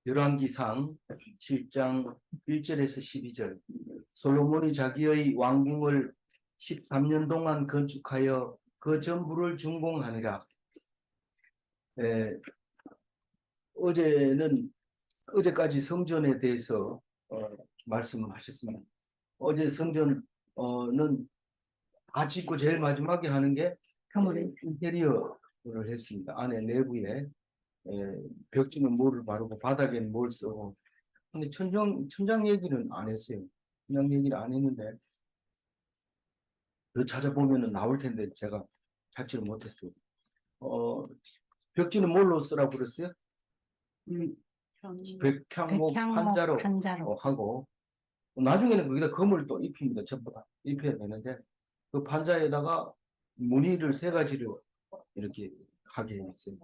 열왕기상 7장 1절에서 12절. 솔로몬이 자기의 왕궁을 13년 동안 건축하여 그 전부를 준공하니라. 어제까지 성전에 대해서 말씀하셨습니다. 어제 성전은 다 짓고 제일 마지막에 하는 게 인테리어를 했습니다. 안에 내부에 벽지는 뭐를 바르고 바닥에는 뭘 쓰고. 근데 천장 얘기는 안 했어요. 천장 얘기를 안 했는데 그 찾아보면은 나올 텐데 제가 찾지를 못했어요. 벽지는 뭘로 쓰라고 그랬어요? 백향목 판자로 하고, 나중에는 거기다 금을 또 입힙니다. 전부 다 입혀야 되는데 그 판자에다가 무늬를 3가지로 이렇게 하게 했어요.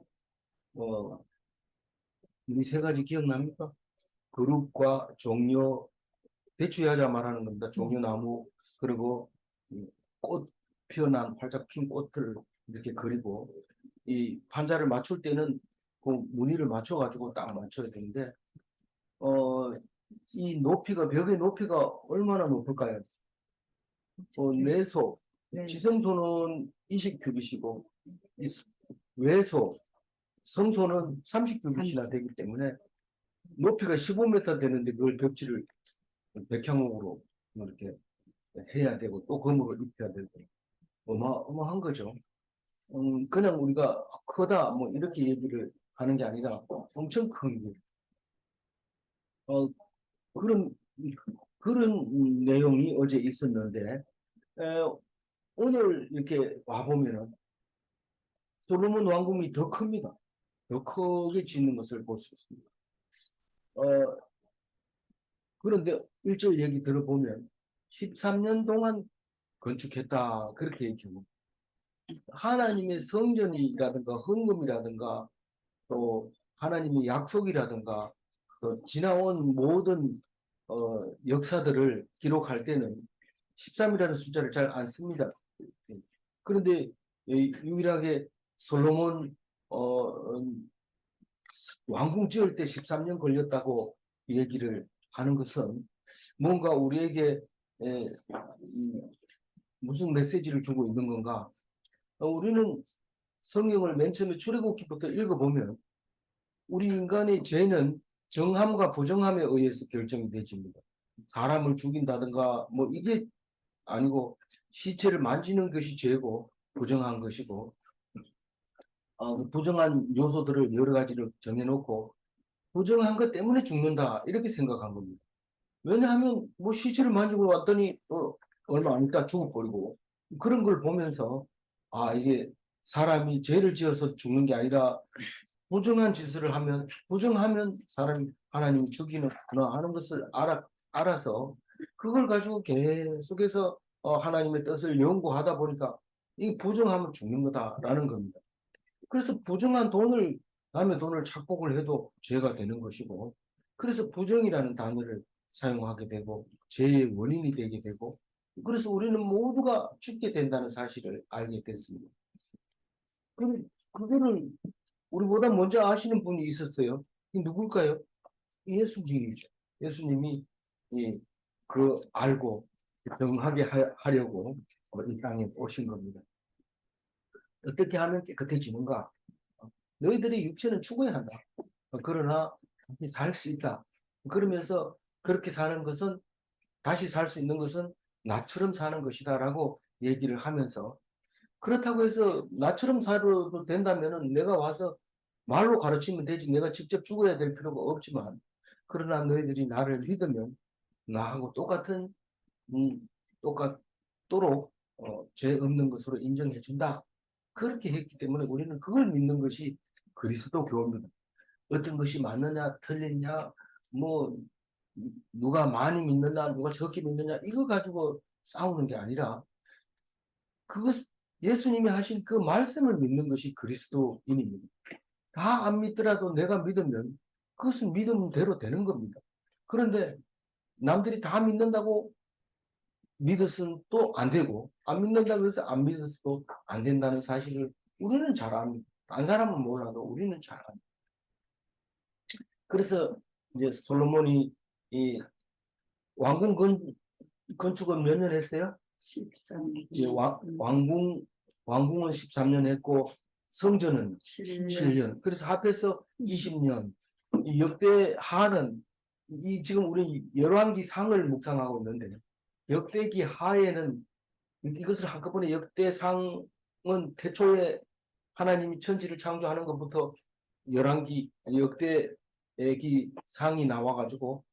무늬 3가지 기억납니까? 그룹과 종려, 대추 여자 말하는 겁니다. 종려나무, 그리고 꽃 피어난 활짝 핀 꽃을 이렇게 그리고, 이 판자를 맞출 때는 그 무늬를 맞춰가지고 딱 맞춰야 되는데, 이 높이가, 벽의 높이가 얼마나 높을까요? 내소, 지성소는 20규빗이고, 외소, 성소는 30규빗이나 되기 때문에 높이가 15m 되는데 그걸 벽지를 백향목으로 이렇게 해야 되고 또 금으로 입혀야 되고 어마어마한 거죠. 그냥 우리가 크다 뭐 이렇게 얘기를 하는 게 아니라 엄청 큰 거. 그런 내용이 어제 있었는데, 오늘 이렇게 와보면은 솔로몬 왕궁이 더 큽니다. 더 크게 짓는 것을 볼 수 있습니다. 그런데 1절 얘기 들어보면 13년 동안 건축했다 그렇게 얘기합니다. 하나님의 성전이라든가 헌금이라든가 또 하나님의 약속이라든가 지나온 모든 역사들을 기록할 때는 13이라는 숫자를 잘 안 씁니다. 그런데 유일하게 솔로몬 왕궁 지을 때 13년 걸렸다고 얘기를 하는 것은 뭔가 우리에게 무슨 메시지를 주고 있는 건가? 우리는 성경을 맨 처음에 출애굽기부터 읽어보면 우리 인간의 죄는 정함과 부정함에 의해서 결정이 되집니다. 사람을 죽인다든가 뭐 이게 아니고 시체를 만지는 것이 죄고 부정한 것이고, 부정한 요소들을 여러 가지를 정해놓고 부정한 것 때문에 죽는다 이렇게 생각한 겁니다. 왜냐하면 뭐 시체를 만지고 왔더니 얼마 안 있다 죽어버리고, 그런 걸 보면서 이게 사람이 죄를 지어서 죽는 게 아니라 부정한 짓을 하면 부정하면 사람이 하나님이 죽이는구나 하는 것을 알아서 그걸 가지고 계속해서 하나님의 뜻을 연구하다 보니까 이 부정하면 죽는 거다라는 겁니다. 그래서 부정한 돈을, 남의 돈을 착복을 해도 죄가 되는 것이고, 그래서 부정이라는 단어를 사용하게 되고 죄의 원인이 되게 되고, 그래서 우리는 모두가 죽게 된다는 사실을 알게 됐습니다. 그럼 그거를 우리보다 먼저 아시는 분이 있었어요. 누굴까요? 예수님이죠. 예수님이 알고 병하게 하려고 이 땅에 오신 겁니다. 어떻게 하면 깨끗해지는가? 너희들의 육체는 죽어야 한다. 그러나 다시 살 수 있다. 그러면서 그렇게 사는 것은, 다시 살 수 있는 것은 나처럼 사는 것이다라고 얘기를 하면서, 그렇다고 해서 나처럼 살아도 된다면은 내가 와서 말로 가르치면 되지 내가 직접 죽어야 될 필요가 없지만, 그러나 너희들이 나를 믿으면 나하고 똑같도록 죄 없는 것으로 인정해 준다. 그렇게 했기 때문에 우리는 그걸 믿는 것이 그리스도 교입니다. 어떤 것이 맞느냐 틀리냐, 뭐 누가 많이 믿느냐 누가 적게 믿느냐 이거 가지고 싸우는 게 아니라, 예수님이 하신 그 말씀을 믿는 것이 그리스도인입니다. 다 안 믿더라도 내가 믿으면 그것은 믿음대로 되는 겁니다. 그런데 남들이 다 믿는다고 믿었으면 또 안 되고, 안 믿는다고 해서 안 믿었어도 안 된다는 사실을 우리는 잘 압니다. 딴 사람은 몰라도 우리는 잘 압니다. 그래서 이제 솔로몬이 이 왕궁 건축은 몇 년 했어요? 13년. 예, 왕궁은 13년 했고 성전은 7년. 그래서 합해서 20년. 이 역대 하는 이 지금 우리 열왕기 상을 묵상하고 있는데 역대기 하에는 이것을 한꺼번에 역대상은 태초에 하나님이 천지를 창조하는 것부터 열왕기 역대기 상이 나와가지고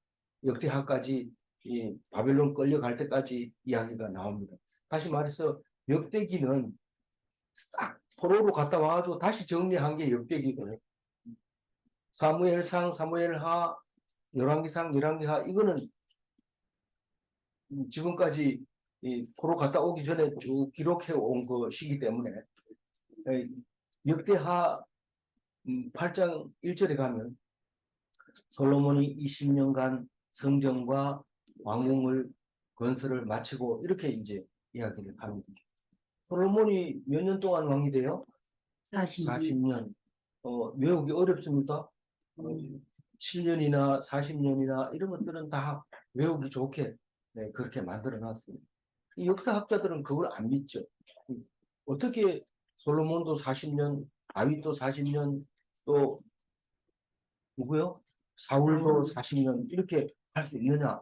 역대하까지 이 바벨론 끌려갈 때까지 이야기가 나옵니다. 다시 말해서 역대기는 싹 포로로 갔다 와가지고 다시 정리한 게 역대기고 사무엘상, 사무엘하, 열왕기상, 열왕기하 이거는 지금까지 이 포로 갔다 오기 전에 쭉 기록해 온 것이기 때문에 역대하 8장 1절에 가면 솔로몬이 20년간 성전과 왕궁을 건설을 마치고 이렇게 이제 이야기를 합니다. 솔로몬이 몇 년 동안 왕이 돼요? 40년. 외우기 어렵습니까? 7년이나 40년이나 이런 것들은 다 외우기 좋게 네, 그렇게 만들어 놨습니다. 이 역사학자들은 그걸 안 믿죠. 어떻게 솔로몬도 40년, 다윗도 40년, 또 누구요? 사울도 40년 이렇게 할 수 있느냐?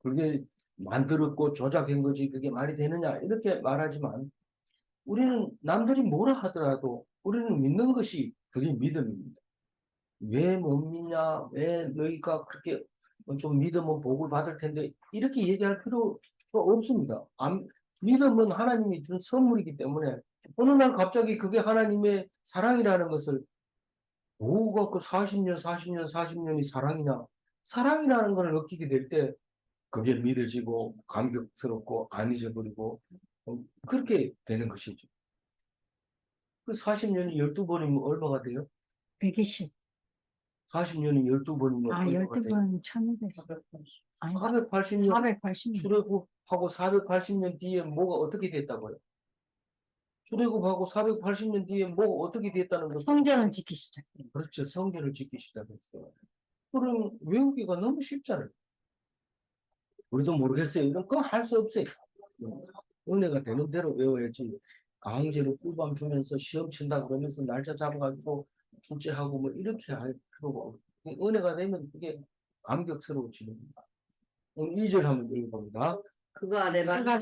그게 만들었고 조작한 거지 그게 말이 되느냐? 이렇게 말하지만 우리는 남들이 뭐라 하더라도 우리는 믿는 것이 그게 믿음입니다. 왜 못 믿냐? 왜 너희가 그렇게 좀 믿으면 복을 받을 텐데 이렇게 얘기할 필요가 없습니다. 믿음은 하나님이 준 선물이기 때문에 어느 날 갑자기 그게 하나님의 사랑이라는 것을 뭐가 그 40년, 40년, 40년이 사랑이냐? 사랑이라는 걸 느끼게 될 때 그게 믿어지고 감격스럽고 안 잊어버리고 그렇게 되는 것이죠. 그 40년이 12번이면 얼마가 돼요? 120. 40년이 12번이면 아, 얼마가 돼요? 12번 1200. 480년 480년. 출애굽하고 480년 뒤에 뭐가 어떻게 됐다고요? 출애굽하고 480년 뒤에 뭐가 어떻게 됐다는 거죠? 성전을 짓기 시작해요. 그렇죠. 성전을 짓기 시작했어요. 그럼 외우기가 너무 쉽잖아요. 우리도 모르겠어요. 이런 거 할 수 없어요. 은혜가 되는 대로 외워야지. 강제로 꿀밤 주면서 시험 친다 그러면서 날짜 잡아가지고 출제하고 뭐 이렇게 할 필요가 없어요. 은혜가 되면 그게 감격스러워지는 겁니다. 2절 한번 읽어봅니다. 그가 레바논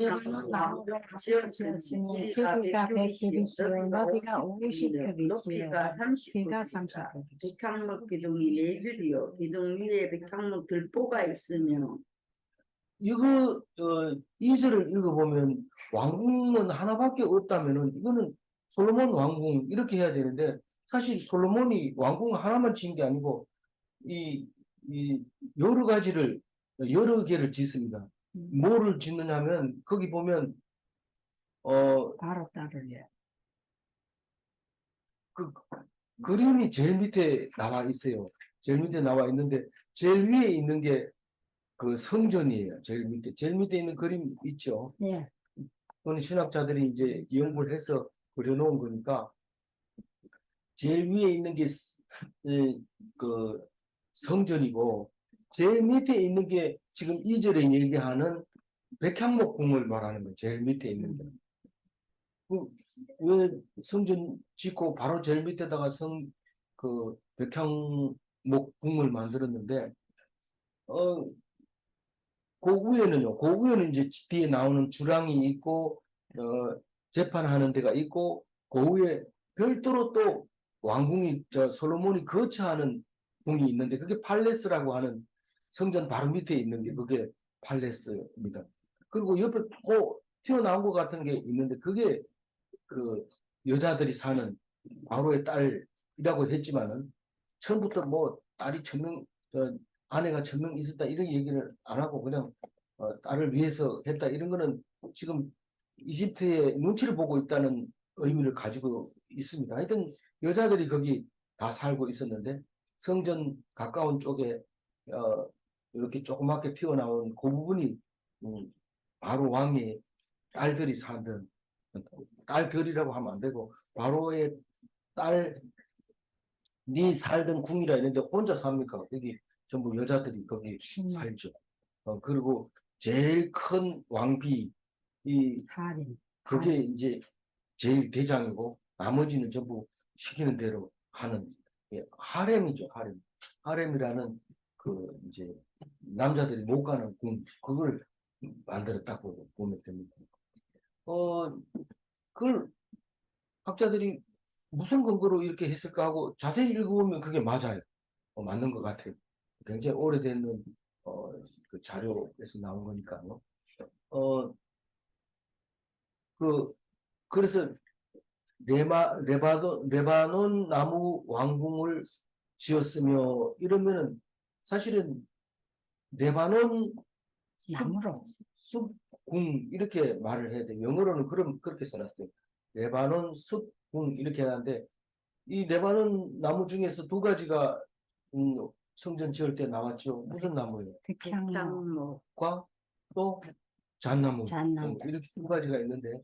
지었으니 길이가 100규빗이요 너비가 50규빗이요 높이가 30규빗 30규빗 백향목 기둥이 4줄이요 기둥 위에 백향목 들보가 있으며 이거 2절을 읽어보면 왕궁은 하나밖에 없다면은 이거는 솔로몬 왕궁 이렇게 해야 되는데 사실 솔로몬이 왕궁 하나만 지은 게 아니고 이 여러 개를 짓습니다. 뭐를 짓느냐면 거기 보면 바로 따르려. 그 그림이 제일 밑에 나와 있어요. 제일 밑에 나와 있는데 제일 위에 있는 게 그 성전이에요. 제일 밑에 있는 그림 있죠. 네. 그건 신학자들이 이제 연구를 해서 그려놓은 거니까 제일 위에 있는 게 그 성전이고 제일 밑에 있는 게 지금 2절에 얘기하는 백향목 궁을 말하는 거예요. 제일 밑에 있는 게. 왜 성전 짓고 바로 제일 밑에다가 백향목 궁을 만들었는데 그 위에는 이제 뒤에 나오는 주랑이 있고 재판하는 데가 있고 그 위에 별도로 또 왕궁이 솔로몬이 거처하는 궁이 있는데 그게 팔레스라고 하는 성전 바로 밑에 있는 게 그게 팔레스입니다. 그리고 옆에 튀어나온 것 같은 게 있는데 그게 그 여자들이 사는 바로의 딸이라고 했지만은 처음부터 뭐 딸이 1000명 아내가 1000명 있었다 이런 얘기를 안 하고 그냥 딸을 위해서 했다 이런 거는 지금 이집트의 눈치를 보고 있다는 의미를 가지고 있습니다. 하여튼 여자들이 거기 다 살고 있었는데 성전 가까운 쪽에 이렇게 조그맣게 튀어나온 그 부분이 바로 왕의 딸들이 살던 딸들이라고 하면 안 되고 바로의 딸이 살던 궁이라 했는데 혼자 삽니까? 여기 전부 여자들이 거기 신, 살죠. 그리고 제일 큰 왕비, 하림, 그게 이제 제일 대장이고, 나머지는 전부 시키는 대로 하는, 하렘이죠, 하렘. 하렘이라는 이제 남자들이 못 가는 궁, 그걸 만들었다고 보면 됩니다. 그걸 학자들이 무슨 근거로 이렇게 했을까 하고 자세히 읽어보면 그게 맞아요. 맞는 것 같아요. 굉장히 오래된 그 자료에서 나온 거니까요. 그래서 레바논 나무 왕궁을 지었으며 이러면은 사실은 레바논 나무로. 숲궁 이렇게 말을 해야 돼요. 영어로는 그렇게 써놨어요. 레바논 숲궁 이렇게 하는데 이 레바논 나무 중에서 두 가지가 성전 지을 때 나왔죠. 무슨 나무예요? 백향목, 백향목. 또 잣나무. 잣나무. 이렇게 두 가지가 있는데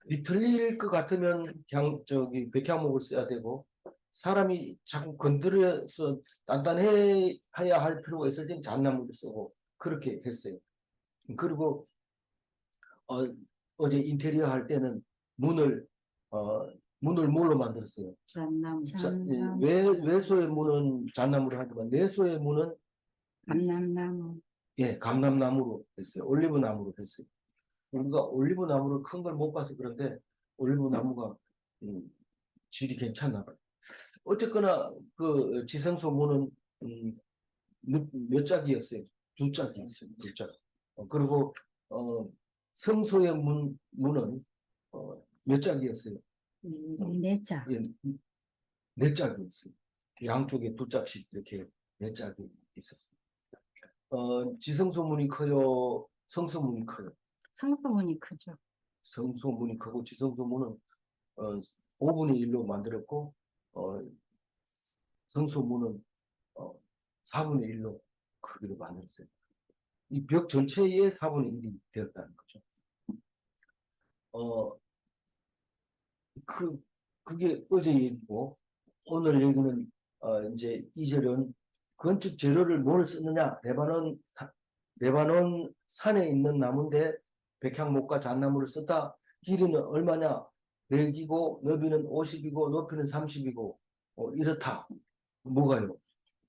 뒤틀릴 것 같으면 백향목을 써야 되고 사람이 자꾸 건드려서 단단해야 할 필요가 있을 땐 잣나무를 쓰고 그렇게 했어요. 그리고 어제 인테리어 할 때는 문을 뭘로 만들었어요? 잣나무. 잣나무. 외소의 문은 잣나무로 하지만 내소의 문은 감람나무, 감람나무로 했어요. 올리브나무로 했어요. 우리가 올리브나무를 큰 걸 못 봐서 그런데 올리브나무가 질이 괜찮나 봐요. 어쨌거나 그 지성소 문은 몇 짝이었어요? 두 짝이었어요. 두 짝. 그리고 성소의 문은 몇 짝이었어요? 네 짝, 예, 네 짝이었어요. 양쪽에 두 짝씩 이렇게 네 짝이 있었어요. 지성소문이 커요? 성소문이 커요? 성소문이 크죠. 성소문이 크고 지성소문은 5분의 1로 만들었고 성소문은 4분의 1로 크기로 만들었어요. 이 벽 전체의 4분의 1이 되었다는 거죠. 그게 어제 얘기고 오늘 얘기는 이제 2절은 건축 재료를 뭘 쓰느냐? 레바논 산에 있는 나무인데 백향목과 잣나무를 썼다. 길이는 얼마냐? 100이고 너비는 50이고 높이는 30이고 이렇다. 뭐가요?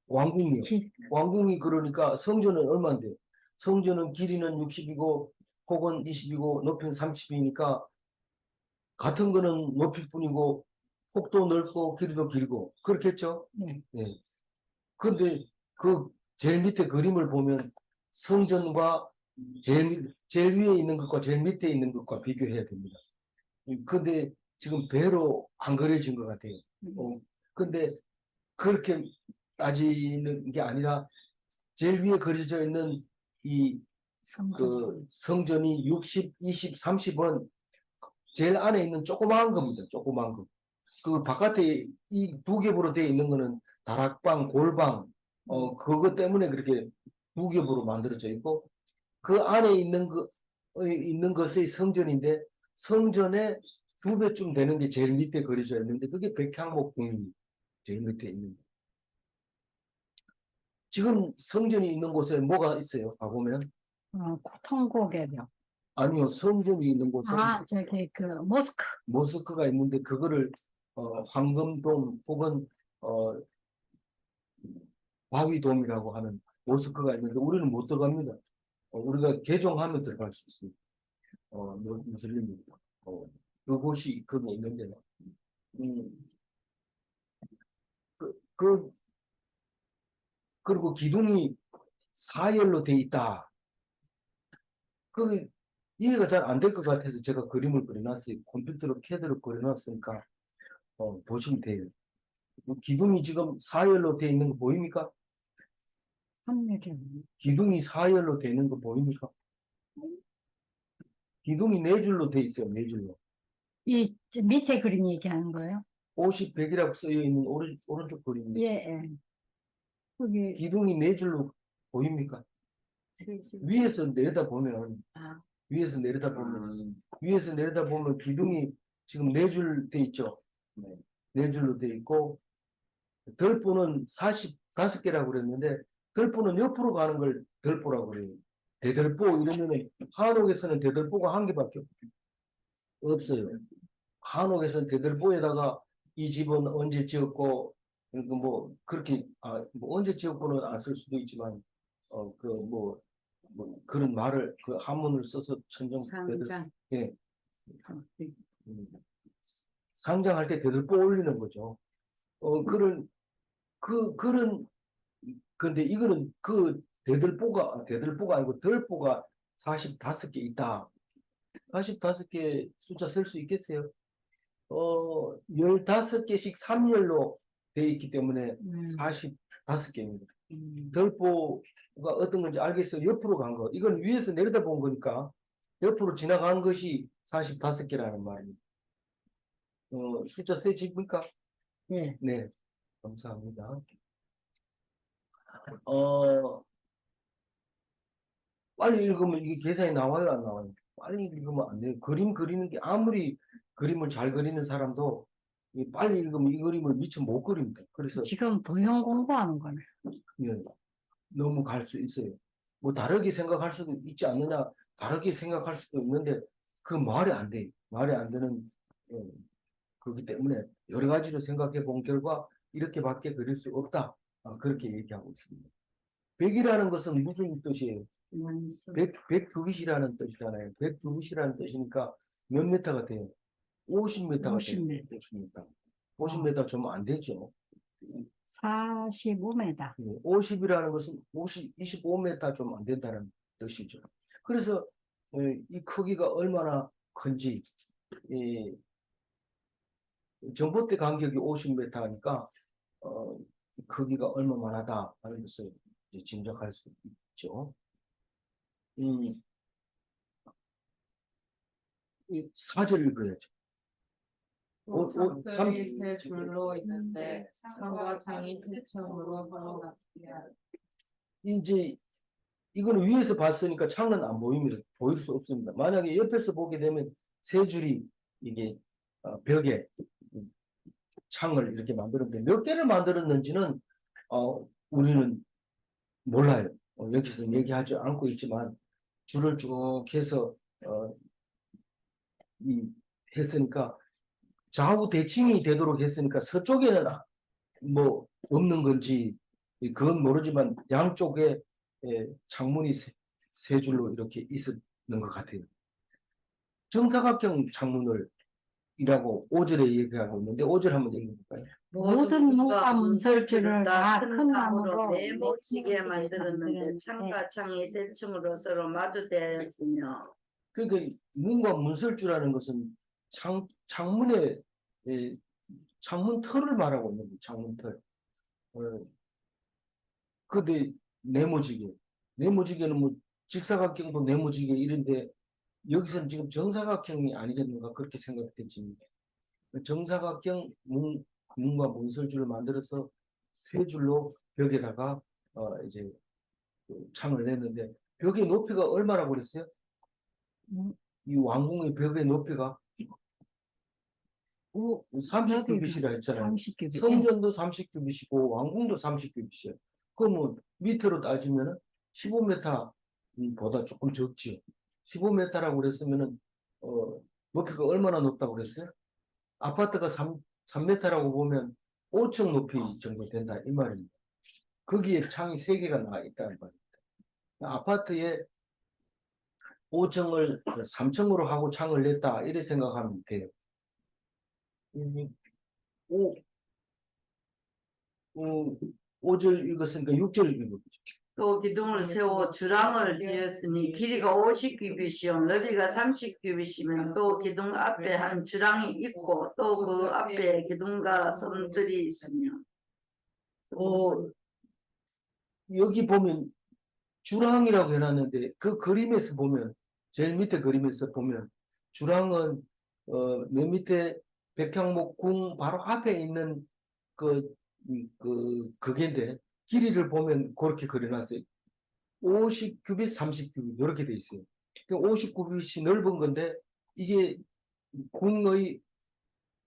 왕궁이요. 왕궁이 그러니까 성전은 얼마인데? 성전은 길이는 60이고 폭은 20이고 높이는 30이니까 같은 거는 높이뿐이고 폭도 넓고 길이도 길고 그렇겠죠? 네. 네. 근데 그 제일 밑에 그림을 보면 성전과 제일 위에 있는 것과 제일 밑에 있는 것과 비교해야 됩니다. 근데 지금 배로 안 그려진 것 같아요. 근데 그렇게 따지는 게 아니라 제일 위에 그려져 있는 그 성전이 60, 20, 30은 제일 안에 있는 조그마한 겁니다. 조그마한 거. 그 바깥에 이 두 겹으로 되어 있는 거는 다락방, 골방, 그것 때문에 그렇게 두 겹으로 만들어져 있고 그 안에 있는 것의 성전인데 성전의 2배쯤 되는 게 제일 밑에 그려져 있는데 그게 백향목궁이 제일 밑에 있는 거예요. 지금 성전이 있는 곳에 뭐가 있어요? 가보면 통곡의 벽. 아니요, 성전이 있는 곳에 저기 그 모스크. 모스크가 있는데 그거를 황금돔 혹은 바위돔이라고 하는 모스크가 있는데 우리는 못 들어갑니다. 우리가 개종하면 들어갈 수 있습니다. 무슬림입니다. 그곳이 거기 있는데 그리고 기둥이 사열로 돼 있다. 그 이해가 잘 안 될 것 같아서 제가 그림을 그려놨어요. 컴퓨터로 캐드로 그려놨으니까 보시면 돼요. 기둥이 지금 사열로 돼 있는 거 보입니까? 기둥이 사열로 돼 있는 거 보입니까? 기둥이 네 줄로 돼 있어요. 네 줄로. 이 밑에 그림 얘기하는 거예요? 50, 100이라고 쓰여 있는 오른쪽 그림입니다. 예. 거기 기둥이 네 줄로 보입니까? 위에서 내려다 보면 위에서 내려다 보면 기둥이 지금 네 줄 돼 있죠. 네 줄로 돼 있고 덜보는 45개라고 그랬는데 덜보는 옆으로 가는 걸 덜보라고 그래요. 대들보 이러면은 한옥에서는 대들보가 한 개밖에 없어요. 한옥에서는 대들보에다가 이 집은 언제 지었고 뭐 그렇게 뭐 언제 지었고는 안 쓸 수도 있지만 뭐 그런 말을 그 한문을 써서 천정 대들 상장. 예 상장할 때 대들보 올리는 거죠. 그런 그런 근데 이거는 그 대들보가 아니고 덜보가 45개 있다. 45개 숫자 쓸 수 있겠어요? 15개씩 3열로 되어 있기 때문에 45개입니다. 덜보가 어떤 건지 알겠어요? 옆으로 간 거. 이건 위에서 내려다 본 거니까 옆으로 지나간 것이 45개라는 말입니다. 숫자 세집니까? 예. 네, 감사합니다. 어, 빨리 읽으면 이게 계산이 나와요, 안 나와요? 빨리 읽으면 안 돼요. 그림 그리는 게 아무리 그림을 잘 그리는 사람도 빨리 읽으면 이 그림을 미처 못 그립니다. 그래서 지금 도형 공부하는 거네. 예, 너무 갈 수 있어요. 뭐 다르게 생각할 수도 있지 않느냐, 다르게 생각할 수도 있는데 그 말이 안 돼요. 말이 안 되는 그렇기 때문에 여러 가지로 생각해 본 결과 이렇게밖에 그릴 수 없다. 그렇게 얘기하고 있습니다. 백이라는 것은 무슨 뜻이에요? 백두깃이라는 뜻이잖아요. 백두깃이라는 뜻이니까 몇 미터가 돼요? 50m가 50m. 돼요. 50m. 50m 좀 안 되죠. 45m. 50이라는 것은 25m 좀 안 된다는 뜻이죠. 그래서 이 크기가 얼마나 큰지 전봇대 간격이 50m니까 크기가 얼마만하다 하는 것을 이제 짐작할 수 있죠. 이 사절 읽어야죠. 장들이 세 줄로 있는데 창과 창이 두 층으로 서로 같이야. 이제 이거는 위에서 봤으니까 창은 안 보입니다. 보일 수 없습니다. 만약에 옆에서 보게 되면 세 줄이 이게 벽에 창을 이렇게 만들었는데 몇 개를 만들었는지는 우리는 몰라요. 여기서 얘기하지 않고 있지만 줄을 쭉 해서 했으니까 좌우 대칭이 되도록 했으니까 서쪽에는 뭐 없는 건지 그건 모르지만 양쪽에 창문이 세 줄로 이렇게 있었는 것 같아요. 정사각형 창문을 이라고 5절에 얘기하고 있는데 5절 한번 읽어볼까요? 모든 문과 문설주를 다 큰 나무로 네모지게 만들었는데 창과 창이 세 층으로 서로 마주대하였으며. 그러니까 문과 문설주라는 것은 창문의 창문 털을 말하고 있는 거예요. 창문 털. 근데 네모지게는 뭐 직사각형도 네모지게 이런데 여기서는 지금 정사각형이 아니겠는가 그렇게 생각되지. 정사각형 문과 문설주를 만들어서 세 줄로 벽에다가 이제 창을 냈는데 벽의 높이가 얼마라고 그랬어요? 이 왕궁의 벽의 높이가 30규빗이라 했잖아요. 30규빗. 성전도 30규빗이고 왕궁도 30규빗이에요. 그러면 미터로 따지면 15m보다 조금 적지요. 15m라고 그랬으면은 높이가 얼마나 높다고 그랬어요? 아파트가 3m라고 보면 5층 높이 정도 된다 이 말입니다. 거기에 창이 3개가 나와 있다는 말입니다. 아파트에 5층을 3층으로 하고 창을 냈다 이렇게 생각하면 돼요. 5절 읽었으니까 6절 읽어보죠. 또 기둥을 세워 주랑을 지었으니 길이가 50규빗이요 너비가 30규빗이면 또 기둥 앞에 한 주랑이 있고 또 그 앞에 기둥과 섬들이 있으며. 여기 보면 주랑이라고 해놨는데 그 그림에서 보면 제일 밑에 그림에서 보면 주랑은 맨 밑에 백향목궁 바로 앞에 있는 그게인데 길이를 보면 그렇게 그려놨어요. 50규빗, 30규빗 이렇게 돼 있어요. 50규빗이 넓은 건데 이게 궁의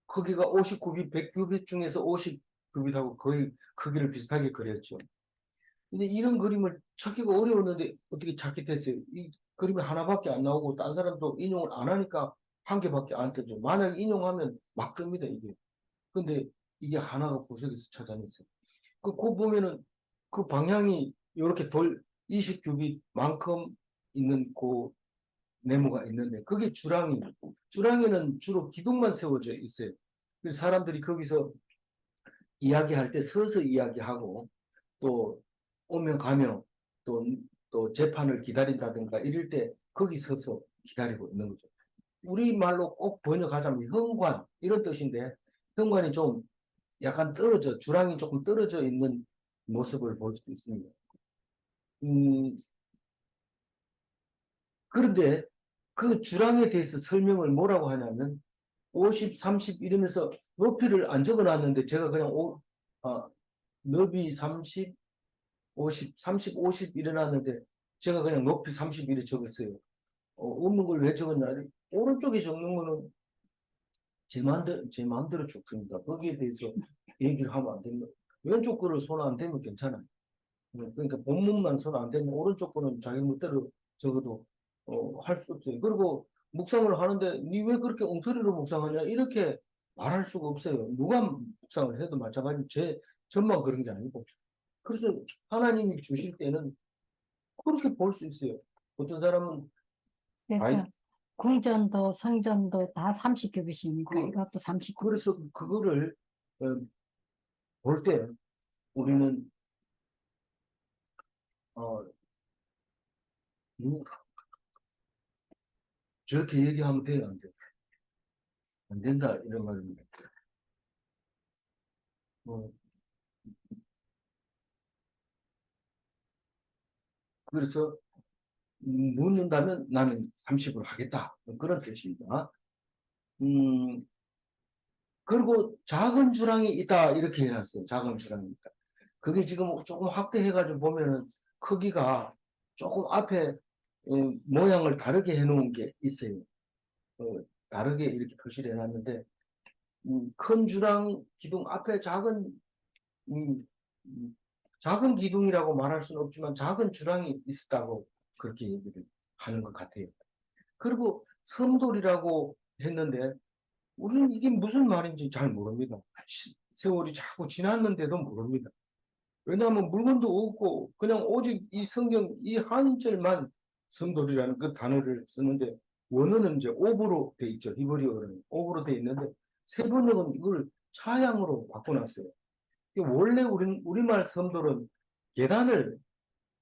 크기가 50규빗, 100규빗 중에서 40규빗하고 거의 크기를 비슷하게 그렸죠. 근데 이런 그림을 찾기가 어려웠는데 어떻게 찾게 됐어요? 이 그림이 하나밖에 안 나오고 딴 사람도 인용을 안 하니까 한 개밖에 안 뜨죠. 만약에 인용하면 막 뜹니다, 이게. 근데 이게 하나가 구석에서 찾아냈어요. 그 보면은 그 방향이 이렇게 돌 20규빗만큼 있는 그 네모가 있는데 그게 주랑에는 주로 기둥만 세워져 있어요. 그래서 사람들이 거기서 이야기할 때 서서 이야기하고 또 오면 가면 또 재판을 기다린다든가 이럴 때 거기 서서 기다리고 있는 거죠. 우리말로 꼭 번역하자면 현관 이런 뜻인데 현관이 좀 약간 주랑이 조금 떨어져 있는 모습을 볼 수도 있습니다. 그런데 그 주랑에 대해서 설명을 뭐라고 하냐면 50, 30 이러면서 높이를 안 적어놨는데 제가 그냥 너비 30, 50, 30, 50 일어났는데 제가 그냥 높이 30 이렇게 적었어요. 없는 걸 왜 적었냐? 오른쪽에 적는 거는 제 마음대로 적습니다. 거기에 대해서 얘기를 하면 안 됩니다. 왼쪽 거를 손 안 대면 괜찮아요. 그러니까 본문만 손 안 대면 오른쪽 거는 자기 멋대로 적어도 할 수 없어요. 그리고 묵상을 하는데 니 왜 그렇게 엉터리로 묵상하냐 이렇게 말할 수가 없어요. 누가 묵상을 해도 마찬가지 저만 그런 게 아니고 그래서 하나님이 주실 때는 그렇게 볼 수 있어요. 어떤 사람은 그래서 궁전도 성전도 다 30규빗이니까 그- 이것도 30규빗. 그래서 그거를 볼 때 우리는 어, 저렇게 얘기하면 돼요, 안 돼? 안 된다 이런 말입니다. 어, 그래서 묻는다면 나는 30으로 하겠다 그런 뜻입니다. 음, 그리고 작은 주랑이 있다 이렇게 해놨어요. 작은 주랑이 있다. 그게 지금 조금 확대해가지고 보면은 크기가 조금 앞에 모양을 다르게 해놓은 게 있어요. 다르게 이렇게 표시를 해놨는데 큰 주랑 기둥 앞에 음, 작은 기둥이라고 말할 수는 없지만 작은 주랑이 있었다고 그렇게 얘기를 하는 것 같아요. 그리고 섬돌이라고 했는데 우리는 이게 무슨 말인지 잘 모릅니다. 세월이 자꾸 지났는데도 모릅니다. 왜냐하면 물건도 없고 그냥 오직 이 성경 이 한 절만 섬돌이라는 그 단어를 쓰는데 원어는 이제 오브로 돼 있죠. 히브리어는 오브로 돼 있는데 세번역은 이걸 차양으로 바꿔놨어요. 원래 우리말 섬돌은 계단을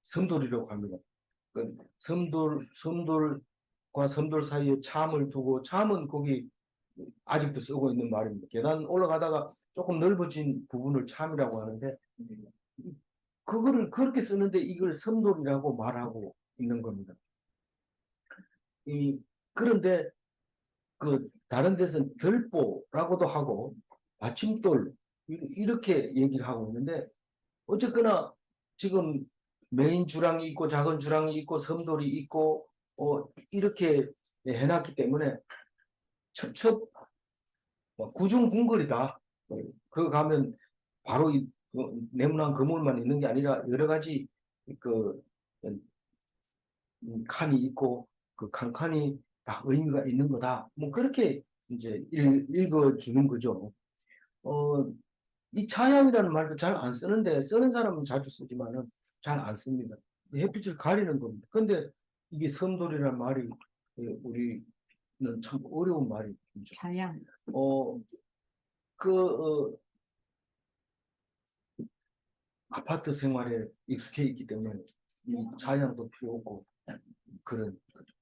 섬돌이라고 합니다. 그 섬돌과 섬돌 사이에 참을 두고 참은 거기 아직도 쓰고 있는 말입니다. 계단 올라가다가 조금 넓어진 부분을 참이라고 하는데 그거를 그렇게 쓰는데 이걸 섬돌이라고 말하고 있는 겁니다. 그런데 그 다른 데서는 들보라고도 하고 받침돌 이렇게 얘기를 하고 있는데 어쨌거나 지금 메인 주랑이 있고 작은 주랑이 있고 섬돌이 있고 이렇게 해놨기 때문에 첩첩 구중궁궐이다. 그 가면 바로 네모난 건물만 있는 게 아니라 여러 가지 그 칸이 있고 그 칸칸이 다 의미가 있는 거다. 뭐 그렇게 이제 읽어주는 거죠. 이 차양이라는 말도 잘 안 쓰는데 쓰는 사람은 자주 쓰지만은 잘 안 씁니다. 햇빛을 가리는 겁니다. 근데 이게 섬돌이라는 말이 우리는 참 어려운 말이죠. 차양. 그 아파트 생활에 익숙해 있기 때문에 이 차양도 필요 없고 그런 거죠.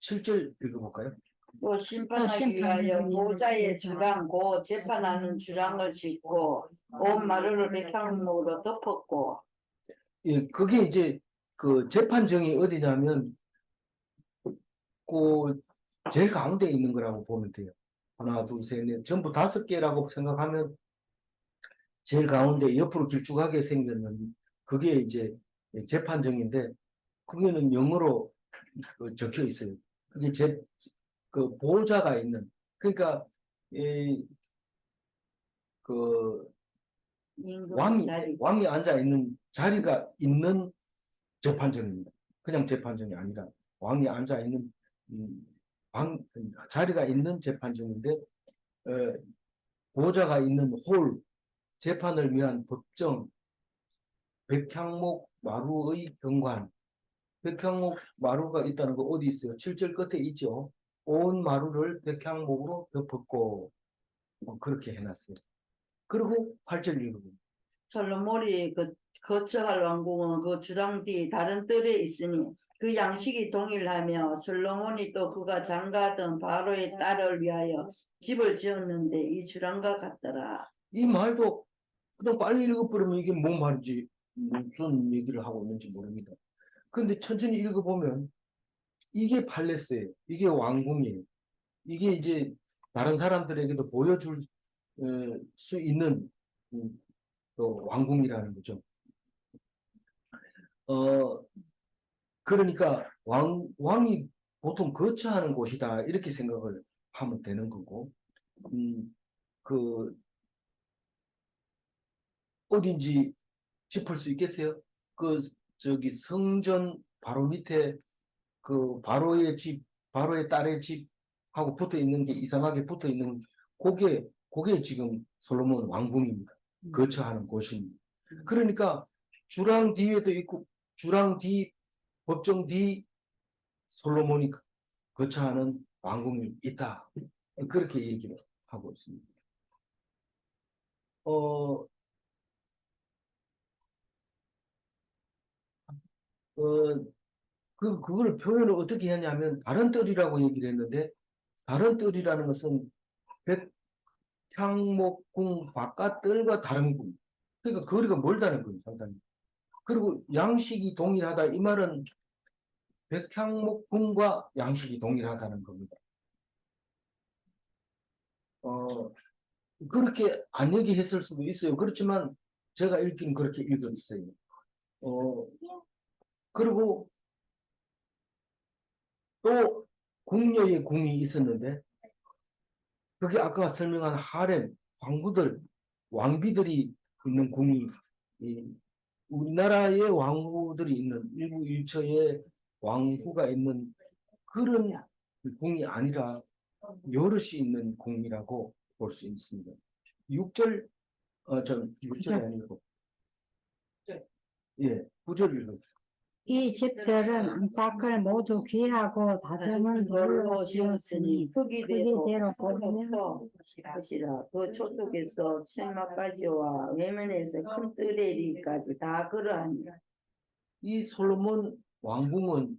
7절 읽어볼까요? 또 심판하기 위하여 모자의 주랑 고 재판하는 주랑을 짓고 온 마루를 백향목으로 덮었고. 예, 그게 이제 그 재판정이 어디냐면 그 제일 가운데 있는 거라고 보면 돼요. 하나, 둘, 셋, 넷, 전부 5개라고 생각하면 제일 가운데 옆으로 길쭉하게 생겼는 그게 이제 재판정인데 그게는 영어로 적혀 있어요. 그게 그 보호자가 있는 그러니까 그 임금 자리. 왕이 앉아 있는 자리가 있는 재판정입니다. 그냥 재판정이 아니라 왕이 앉아 있는 자리가 있는 재판정인데 보좌가 있는 홀, 재판을 위한 법정, 백향목 마루의 경관. 백향목 마루가 있다는 거 어디 있어요? 7절 끝에 있죠. 온 마루를 백향목으로 덮었고 그렇게 해놨어요. 그리고 8절 읽어보면 솔로몬이 그 거처할 왕궁은 그 주랑 뒤 다른 뜰에 있으니 그 양식이 동일하며 솔로몬이 또 그가 장가던 바로의 딸을 위하여 집을 지었는데 이 주랑과 같더라. 이 말도 그냥 빨리 읽어버리면 이게 뭔 말인지 무슨 얘기를 하고 있는지 모릅니다. 근데 천천히 읽어보면 이게 팔레스예요. 이게 왕궁이에요. 이게 이제 다른 사람들에게도 보여줄 수 있는 또 왕궁이라는 거죠. 그러니까 왕이 보통 거처하는 곳이다 이렇게 생각을 하면 되는 거고, 그 어딘지 짚을 수 있겠어요? 그 저기 성전 바로 밑에 그 바로의 집, 바로의 딸의 집하고 붙어 있는 게 이상하게 붙어 있는 그게 지금 솔로몬 왕궁입니다. 거처하는 곳입니다. 그러니까 주랑 뒤에도 있고 주랑 뒤 법정 뒤 솔로몬이 거처하는 왕궁이 있다. 그렇게 얘기를 하고 있습니다. 그걸 표현을 어떻게 했냐면 다른 뜰이라고 얘기를 했는데 다른 뜰이라는 것은 백향목궁 바깥 뜰과 다른 궁. 그러니까 거리가 멀다는 거예요, 상당히. 그리고 양식이 동일하다. 이 말은 백향목궁과 양식이 동일하다는 겁니다. 그렇게 안 얘기했을 수도 있어요. 그렇지만 제가 읽기는 그렇게 읽었어요. 그리고 또 궁녀의 궁이 있었는데 그게 아까 설명한 하렘, 왕후들, 왕비들이 있는 궁이 우리나라의 왕후들이 있는 일부 일처의 왕후가 있는 그런 궁이 아니라 여럿이 있는 궁이라고 볼 수 있습니다. 6절, 6절이 아니고, 예, 9절 읽어주세요. 이 집들은 안팎을 모두 귀하고 다듬은 돌로 지었으니 크기대로 보면 것이라. 그 초석에서 천막까지와 외면에서 큰 뜨레리까지 다 그러하니라. 이 솔로몬 왕궁은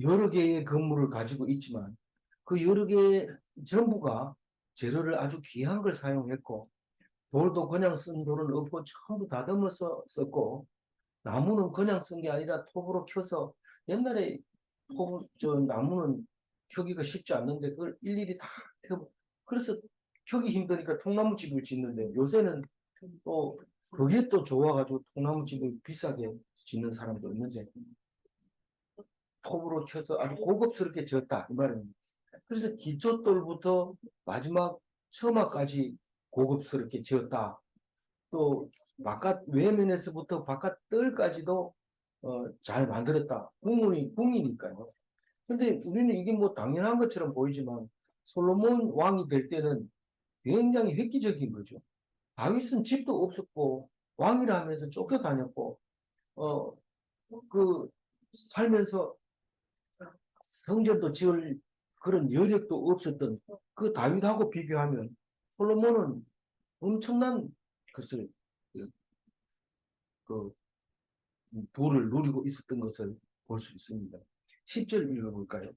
여러 개의 건물을 가지고 있지만 그 여러 개의 전부가 재료를 아주 귀한 걸 사용했고 돌도 그냥 쓴 돌은 없고 전부 다듬어서 썼고 나무는 그냥 쓴 게 아니라 톱으로 켜서 옛날에 나무는 켜기가 쉽지 않는데 그걸 일일이 다 켜. 그래서 켜기 힘드니까 통나무집을 짓는데 요새는 또 그게 또 좋아가지고 통나무집을 비싸게 짓는 사람도 있는데 톱으로 켜서 아주 고급스럽게 지었다 이 말입니다. 그래서 기초돌부터 마지막 처마까지 고급스럽게 지었다. 또 바깥 외면에서부터 바깥 뜰까지도 잘 만들었다. 궁이니까요. 근데 우리는 이게 뭐 당연한 것처럼 보이지만 솔로몬 왕이 될 때는 굉장히 획기적인 거죠. 다윗은 집도 없었고 왕이라 하면서 쫓겨다녔고 그 살면서 성전도 지을 그런 여력도 없었던 그 다윗하고 비교하면 솔로몬은 엄청난 것을 그 부를 누리고 있었던 것을 볼 수 있습니다. 10절 읽어볼까요?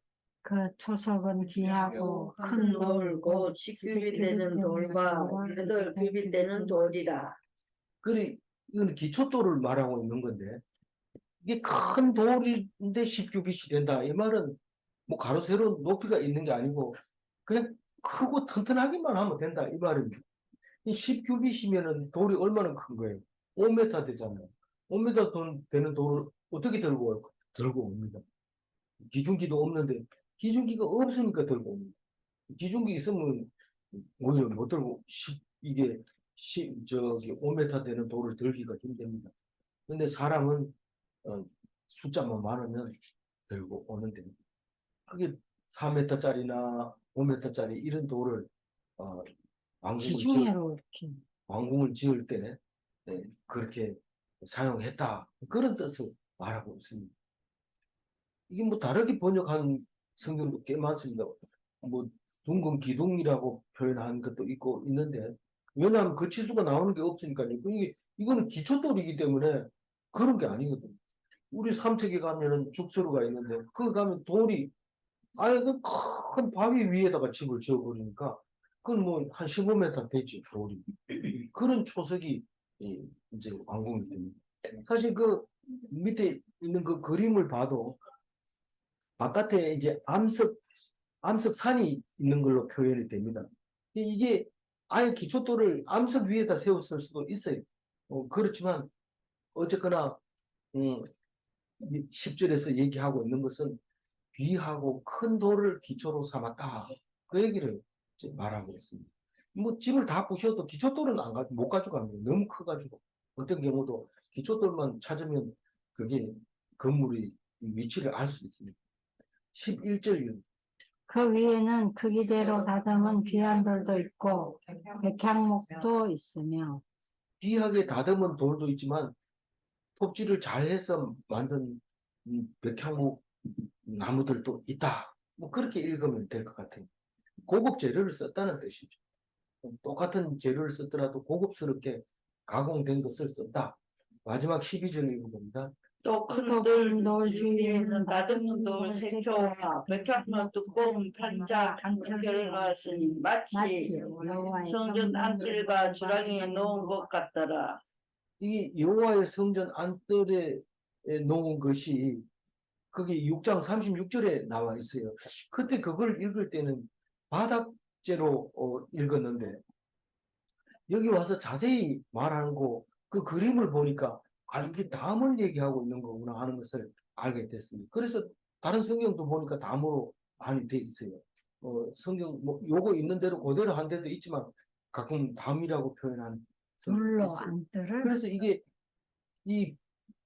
그 초석은 귀하고 큰 돌, 곧 10규빗 되는 돌과 8규빗 되는 돌이라. 그래, 이건 기초돌을 말하고 있는 건데 이게 큰 돌인데 10규빗이 된다. 이 말은 뭐 가로 세로 높이가 있는 게 아니고 그냥 크고 튼튼하기만 하면 된다. 이 말입니다. 10규빗이면은 돌이 얼마나 큰 거예요? 5m 되잖아요. 5m 되는 돌을 어떻게 들고 옵니다. 기중기도 없는데 기중기가 없으니까 들고 옵니다. 기중기 있으면 오히려 못 들고 이게 저기 5m 되는 돌을 들기가 힘듭니다. 근데 사람은 숫자만 많으면 들고 오는데 그게 4m짜리나 5m짜리 이런 돌을 왕궁을 지을, 지중해로 이렇게. 왕궁을 지을 때 그렇게 사용했다. 그런 뜻을 말하고 있습니다. 이게 뭐 다르게 번역한 성경도 꽤 많습니다. 뭐 둥근 기둥이라고 표현한 것도 있고 있는데 왜냐하면 그 치수가 나오는 게 없으니까요. 이거는 기초돌이기 때문에 그런 게 아니거든요. 우리 삼척에 가면은 죽서루가 있는데 거기 가면 돌이 아예 그 큰 바위 위에다가 집을 지어버리니까 그건 뭐 한 15m 되지 돌이. 그런 초석이 이제 왕궁이 됩니다. 사실 그 밑에 있는 그 그림을 봐도 바깥에 이제 암석산이 있는 걸로 표현이 됩니다. 이게 아예 기초돌을 암석 위에다 세웠을 수도 있어요. 그렇지만 어쨌거나 10절에서 얘기하고 있는 것은 귀하고 큰 돌을 기초로 삼았다. 그 얘기를 이제 말하고 있습니다. 뭐 집을 다 부셔도 기초돌은 못 가져갑니다. 너무 커가지고 어떤 경우도 기초돌만 찾으면 그게 건물의 위치를 알 수 있습니다. 11절 그 위에는 크기대로 다듬은 귀한 돌도 있고 백향목도 있으며 귀하게 다듬은 돌도 있지만 톱질을 잘해서 만든 백향목 나무들도 있다. 뭐 그렇게 읽으면 될 것 같아요. 고급 재료를 썼다는 뜻이죠. 똑같은 재료를 썼더라도 고급스럽게 가공된 것을 썼다. 마지막 12절 읽어봅니다. 또 큰 돌 주위에는 다듬은 돌 3표와 백향목 두꺼운 판자 한 편을 놓았으니 마치 여호와의 성전 안뜰과 주랑에 놓은 것 같더라. 이 여호와의 성전 안뜰에 놓은 것이 그게 6장 36절에 나와 있어요. 그때 그걸 읽을 때는 바닥재로 읽었는데 여기 와서 자세히 말하는 거 그 그림을 보니까 이게 담을 얘기하고 있는 거구나 하는 것을 알게 됐습니다. 그래서 다른 성경도 보니까 담으로 많이 돼 있어요. 성경 뭐 요거 있는 대로 그대로 한 데도 있지만 가끔 담이라고 표현한 성경도 돌로 있어요. 안뜰을 그래서 이게 이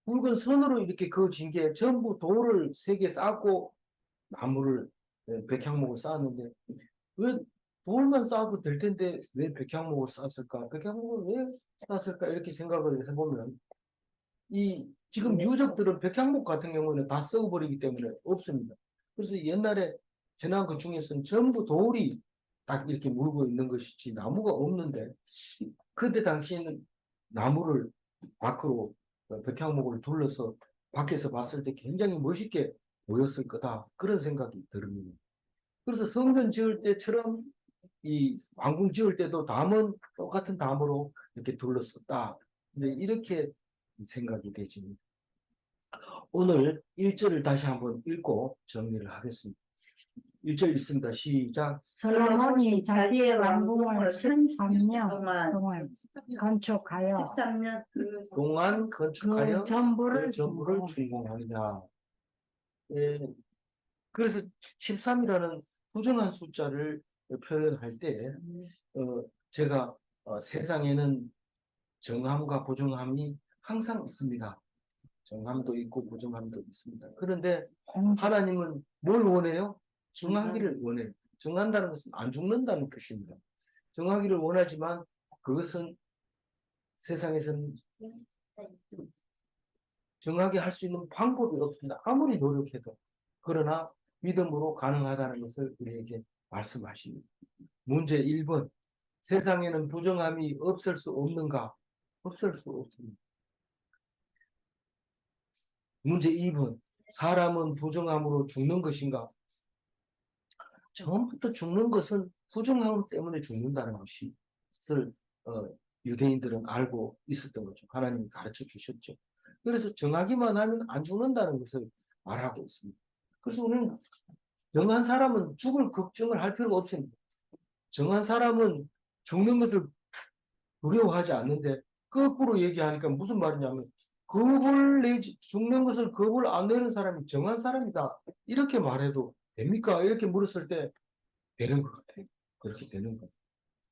굵은 선으로 이렇게 그어진 게 전부 돌을 3개 쌓고 나무를 백향목을 쌓았는데 왜 돌만 쌓아도 될 텐데 왜 백향목을 쌓았을까? 백향목을 왜 쌓았을까? 이렇게 생각을 해보면 이 지금 유적들은 백향목 같은 경우는 다 썩어버리기 때문에 없습니다. 그래서 옛날에 해난 것 중에서는 전부 돌이 딱 이렇게 물고 있는 것이지 나무가 없는데 그때 당시에는 나무를 밖으로 백향목을 둘러서 밖에서 봤을 때 굉장히 멋있게 보였을 거다. 그런 생각이 듭니다. 그래서 성전 지을 때처럼 이 왕궁 지을 때도 담은 똑같은 담으로 이렇게 둘렀었다. 이렇게 생각이 되지. 오늘 1절을 다시 한번 읽고 정리를 하겠습니다. 1절 읽습니다. 시작. 솔로몬이 자기의 왕궁을 13년 동안 동안 건축하여 13년 동안 건축하여 그 전부를 그 전부를 준공하느냐. 그래서 13이라는 부정한 숫자를 표현할 때 제가 세상에는 정함과 부정함이 항상 있습니다. 정함도 있고 부정함도 있습니다. 그런데 하나님은 뭘 원해요? 정하기를 원해요. 정한다는 것은 안 죽는다는 뜻입니다. 정하기를 원하지만 그것은 세상에서는 정하게 할 수 있는 방법이 없습니다. 아무리 노력해도. 그러나 믿음으로 가능하다는 것을 우리에게 말씀하십니다. 문제 1번. 세상에는 부정함이 없을 수 없는가? 없을 수 없습니다. 문제 2번. 사람은 부정함으로 죽는 것인가? 처음부터 죽는 것은 부정함 때문에 죽는다는 것을 유대인들은 알고 있었던 거죠. 하나님이 가르쳐 주셨죠. 그래서 정하기만 하면 안 죽는다는 것을 말하고 있습니다. 그래서 우리는 정한 사람은 죽을 걱정을 할 필요가 없습니다. 정한 사람은 죽는 것을 두려워하지 않는데 거꾸로 얘기하니까 무슨 말이냐면 겁을 내지 죽는 것을 겁을 안 내는 사람이 정한 사람이다. 이렇게 말해도 됩니까? 이렇게 물었을 때 되는 것 같아요. 그렇게 되는 것 같아요.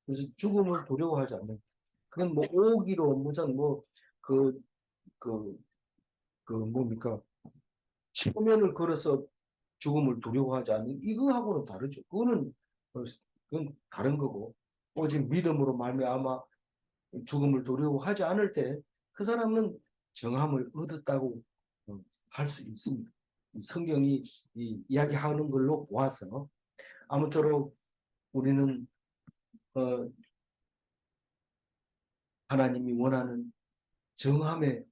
그래서 죽음을 두려워하지 않는 그건 뭐 오기로 무슨 뭡니까? 초면을 걸어서 죽음을 두려워하지 않는 이거하고는 다르죠. 그건 다른 거고 오직 믿음으로 말미암아 죽음을 두려워하지 않을 때 그 사람은 정함을 얻었다고 할 수 있습니다. 성경이 이야기하는 걸로 보아서 아무쪼록 우리는 하나님이 원하는 정함에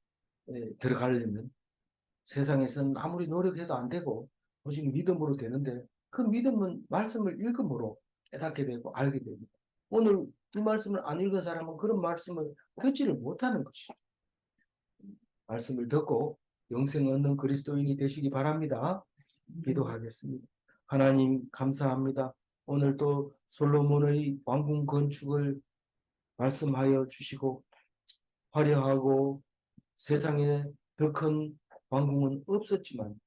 들어가려면 세상에서는 아무리 노력해도 안 되고 오직 믿음으로 되는데 그 믿음은 말씀을 읽음으로 깨닫게 되고 알게 됩니다. 오늘 이 말씀을 안 읽은 사람은 그런 말씀을 듣지를 못하는 것이죠. 말씀을 듣고 영생 얻는 그리스도인이 되시기 바랍니다. 기도하겠습니다. 하나님 감사합니다. 오늘 또 솔로몬의 왕궁 건축을 말씀하여 주시고 화려하고 세상에 더 큰 왕궁은 없었지만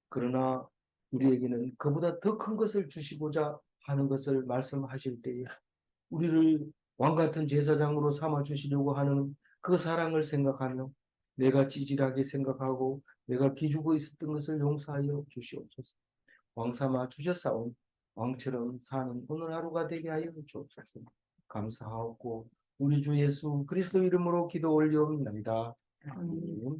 그러나 우리에게는 그보다 더 큰 것을 주시고자 하는 것을 말씀하실 때에 우리를 왕같은 제사장으로 삼아 주시려고 하는 그 사랑을 생각하며 내가 찌질하게 생각하고 내가 기죽어 있었던 것을 용서하여 주시옵소서. 왕 삼아 주셨사온 왕처럼 사는 오늘 하루가 되게 하여 주옵소서. 감사하고 우리 주 예수 그리스도 이름으로 기도 올리옵나이다. 아멘.